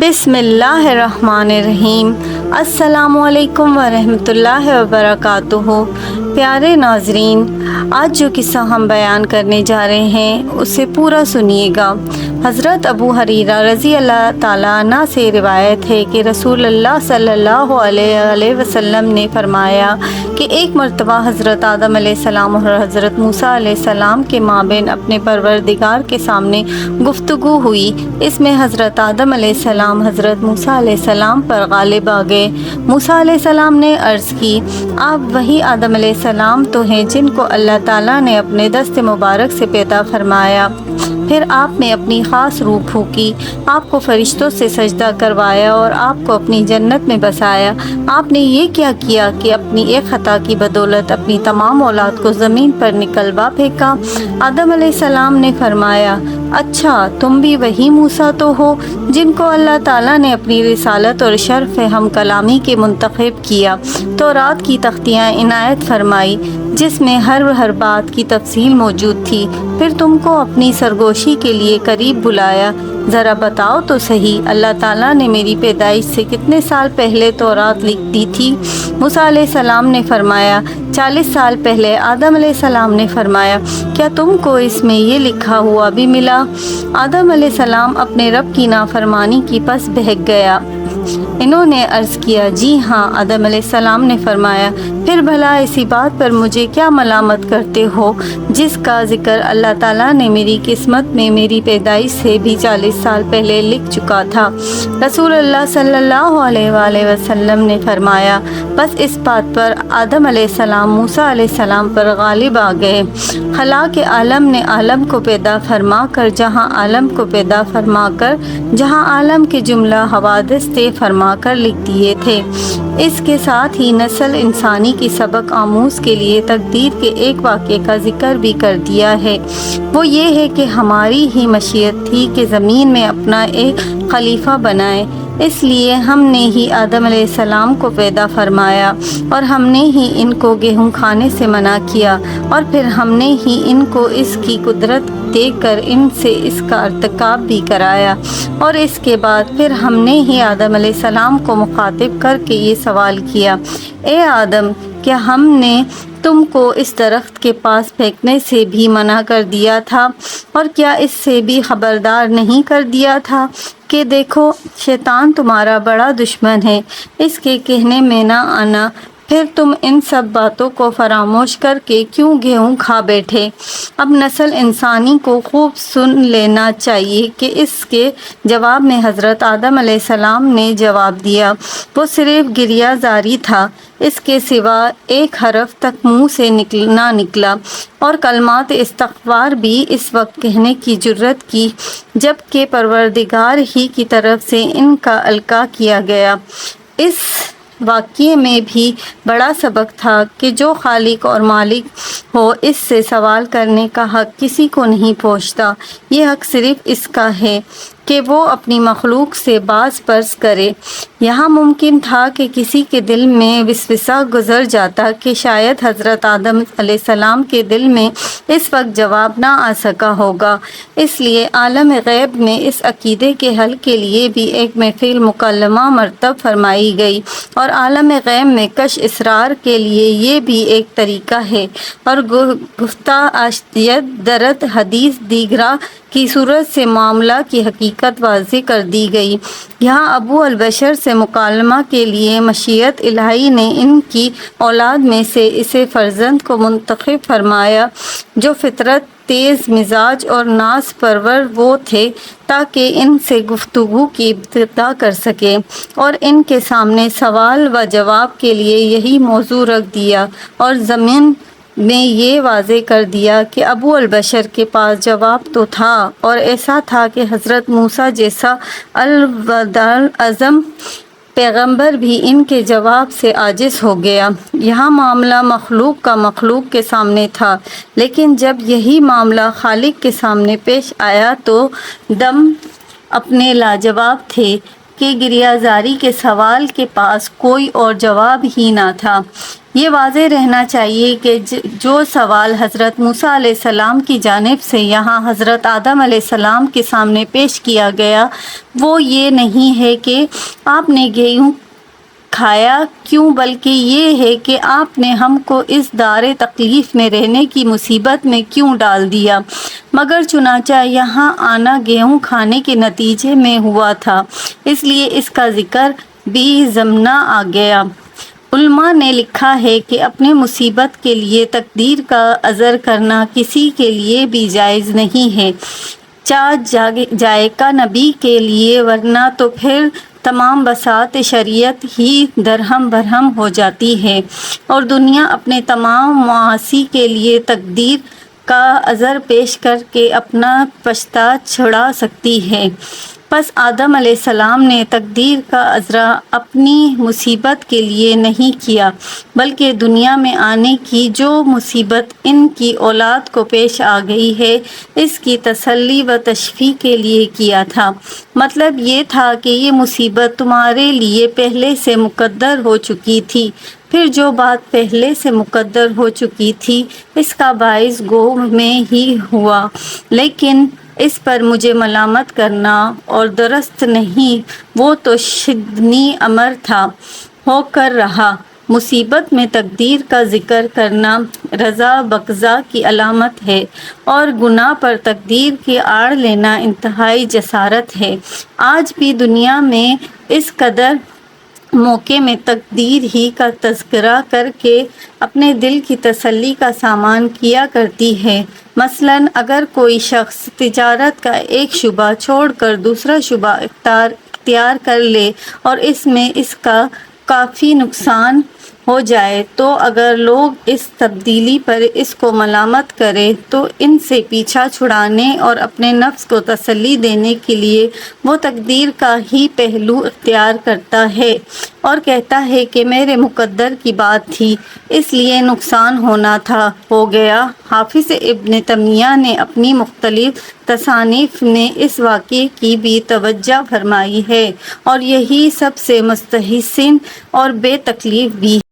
بسم اللہ الرحمن الرحیم۔ السلام علیکم ورحمۃ اللہ وبرکاتہ۔ پیارے ناظرین، آج جو قصہ ہم بیان کرنے جا رہے ہیں اسے پورا سنیے گا۔ حضرت ابو ہریرہ رضی اللہ تعالیٰ عنہ سے روایت ہے کہ رسول اللہ صلی اللہ علیہ وسلم نے فرمایا کہ ایک مرتبہ حضرت آدم علیہ السلام اور حضرت موسیٰ علیہ السلام کے مابین اپنے پروردگار کے سامنے گفتگو ہوئی۔ اس میں حضرت آدم علیہ السلام حضرت موسیٰ علیہ السلام پر غالب آ گئے۔ موسیٰ علیہ السلام نے عرض کی، آپ وہی آدم علیہ السلام تو ہیں جن کو اللہ تعالیٰ نے اپنے دست مبارک سے پیدا فرمایا۔ پھر آپ نے اپنی خاص روح پھونکی، آپ کو فرشتوں سے سجدہ کروایا اور آپ کو اپنی جنت میں بسایا۔ آپ نے یہ کیا کیا کہ اپنی ایک خطا کی بدولت اپنی تمام اولاد کو زمین پر نکلوا پھینکا۔ آدم علیہ السلام نے فرمایا، اچھا تم بھی وہی موسیٰ تو ہو جن کو اللہ تعالیٰ نے اپنی رسالت اور شرف ہم کلامی کے منتخب کیا، تورات کی تختیاں عنایت فرمائی جس میں ہر بات کی تفصیل موجود تھی، پھر تم کو اپنی سرگوشی کے لیے قریب بلایا۔ ذرا بتاؤ تو صحیح، اللہ تعالیٰ نے میری پیدائش سے کتنے سال پہلے تورات لکھ دی تھی؟ موسیٰ علیہ السلام نے فرمایا 40 سال پہلے۔ آدم علیہ السلام نے فرمایا، کیا تم کو اس میں یہ لکھا ہوا بھی ملا؟ آدم علیہ السلام اپنے رب کی نافرمانی کی پس بہک گیا۔ انہوں نے عرض کیا، جی ہاں۔ آدم علیہ السلام نے فرمایا، پھر بھلا اسی بات پر مجھے کیا ملامت کرتے ہو جس کا ذکر اللہ تعالیٰ نے میری قسمت میں میری پیدائش سے بھی 40 سال پہلے لکھ چکا تھا؟ رسول اللہ صلی اللہ علیہ وآلہ وسلم نے فرمایا، بس اس بات پر آدم علیہ السلام موسیٰ علیہ السلام پر غالب آ گئے۔ خلاق عالم نے عالم کو پیدا فرما کر جہاں عالم کے جملہ حوادث طے فرما کر لکھ دیے تھے۔ اس کے ساتھ ہی نسل انسانی کی سبق آموز کے لیے تقدیر کے ایک واقعے کا ذکر بھی کر دیا ہے۔ وہ یہ ہے کہ ہماری ہی مشیت تھی کہ زمین میں اپنا ایک خلیفہ بنائے، اس لیے ہم نے ہی آدم علیہ السلام کو پیدا فرمایا اور ہم نے ہی ان کو گیہوں کھانے سے منع کیا، اور پھر ہم نے ہی ان کو اس کی قدرت دے کر ان سے اس کا ارتکاب بھی کرایا، اور اس کے بعد پھر ہم نے ہی آدم علیہ السلام کو مخاطب کر کے یہ سوال کیا، اے آدم، کیا ہم نے تم کو اس درخت کے پاس پھینکنے سے بھی منع کر دیا تھا، اور کیا اس سے بھی خبردار نہیں کر دیا تھا کہ دیکھو شیطان تمہارا بڑا دشمن ہے، اس کے کہنے میں نہ آنا؟ پھر تم ان سب باتوں کو فراموش کر کے کیوں گیہوں کھا بیٹھے؟ اب نسل انسانی کو خوب سن لینا چاہیے کہ اس کے جواب میں حضرت آدم علیہ السلام نے جواب دیا، وہ صرف گریہ زاری تھا، اس کے سوا ایک حرف تک منہ سے نہ نکلا، اور کلمات استغفار بھی اس وقت کہنے کی جرت کی جب کہ پروردگار ہی کی طرف سے ان کا القاء کیا گیا۔ اس واقعے میں بھی بڑا سبق تھا کہ جو خالق اور مالک ہو اس سے سوال کرنے کا حق کسی کو نہیں پہنچتا، یہ حق صرف اس کا ہے کہ وہ اپنی مخلوق سے باز پرس کرے۔ یہاں ممکن تھا کہ کسی کے دل میں وسوسہ گزر جاتا کہ شاید حضرت آدم علیہ السلام کے دل میں اس وقت جواب نہ آ سکا ہوگا، اس لیے عالم غیب میں اس عقیدے کے حل کے لیے بھی ایک محفل مکلمہ مرتب فرمائی گئی، اور عالم غیب میں کش اسرار کے لیے یہ بھی ایک طریقہ ہے، اور گفتہ اشیاء درت حدیث دیگرہ کی صورت سے معاملہ کی حقیقت واضح کر دی گئی۔ یہاں ابو البشر سے مکالمہ کے لیے مشیت الہی نے ان کی اولاد میں سے اسے فرزند کو منتخب فرمایا جو فطرت تیز مزاج اور ناز پرور وہ تھے، تاکہ ان سے گفتگو کی ابتدا کر سکے، اور ان کے سامنے سوال و جواب کے لیے یہی موضوع رکھ دیا، اور ضمن میں یہ واضح کر دیا کہ ابو البشر کے پاس جواب تو تھا، اور ایسا تھا کہ حضرت موسیٰ جیسا العظم پیغمبر بھی ان کے جواب سے عاجز ہو گیا۔ یہاں معاملہ مخلوق کا مخلوق کے سامنے تھا، لیکن جب یہی معاملہ خالق کے سامنے پیش آیا تو دم اپنے لاجواب تھے کہ گریازاری کے سوال کے پاس کوئی اور جواب ہی نہ تھا۔ یہ واضح رہنا چاہیے کہ جو سوال حضرت موسیٰ علیہ السلام کی جانب سے یہاں حضرت آدم علیہ السلام کے سامنے پیش کیا گیا وہ یہ نہیں ہے کہ آپ نے گیہوں کھایا کیوں، بلکہ یہ ہے کہ آپ نے ہم کو اس دار تکلیف میں رہنے کی مصیبت میں کیوں ڈال دیا۔ مگر چنانچہ یہاں آنا گیہوں کھانے کے نتیجے میں ہوا تھا، اس لیے اس کا ذکر بھی ضمناً آ گیا۔ علماء نے لکھا ہے کہ اپنے مصیبت کے لیے تقدیر کا عذر کرنا کسی کے لیے بھی جائز نہیں ہے، جائے کا نبی کے لیے، ورنہ تو پھر تمام بساط شریعت ہی درہم برہم ہو جاتی ہے اور دنیا اپنے تمام معاصی کے لیے تقدیر کا عذر پیش کر کے اپنا پچھتا چھڑا سکتی ہے۔ پس آدم علیہ السلام نے تقدیر کا عذر اپنی مصیبت کے لیے نہیں کیا، بلکہ دنیا میں آنے کی جو مصیبت ان کی اولاد کو پیش آ گئی ہے اس کی تسلی و تشفیع کے لیے کیا تھا۔ مطلب یہ تھا کہ یہ مصیبت تمہارے لیے پہلے سے مقدر ہو چکی تھی، پھر جو بات پہلے سے مقدر ہو چکی تھی اس کا باعث گو میں ہی ہوا، لیکن اس پر مجھے ملامت کرنا اور درست نہیں، وہ تو شدنی امر تھا، ہو کر رہا۔ مصیبت میں تقدیر کا ذکر کرنا رضا بقضا کی علامت ہے اور گناہ پر تقدیر کی آڑ لینا انتہائی جسارت ہے۔ آج بھی دنیا میں اس قدر موقع میں تقدیر ہی کا تذکرہ کر کے اپنے دل کی تسلی کا سامان کیا کرتی ہے۔ مثلاً اگر کوئی شخص تجارت کا ایک شعبہ چھوڑ کر دوسرا شعبہ اختیار کر لے اور اس میں اس کا کافی نقصان ہو جائے تو اگر لوگ اس تبدیلی پر اس کو ملامت کریں تو ان سے پیچھا چھڑانے اور اپنے نفس کو تسلی دینے کے لیے وہ تقدیر کا ہی پہلو اختیار کرتا ہے اور کہتا ہے کہ میرے مقدر کی بات تھی اس لیے نقصان ہونا تھا، ہو گیا۔ حافظ ابن تیمیہ نے اپنی مختلف تصانیف میں اس واقعے کی بھی توجہ فرمائی ہے اور یہی سب سے مستحسن اور بے تکلیف بھی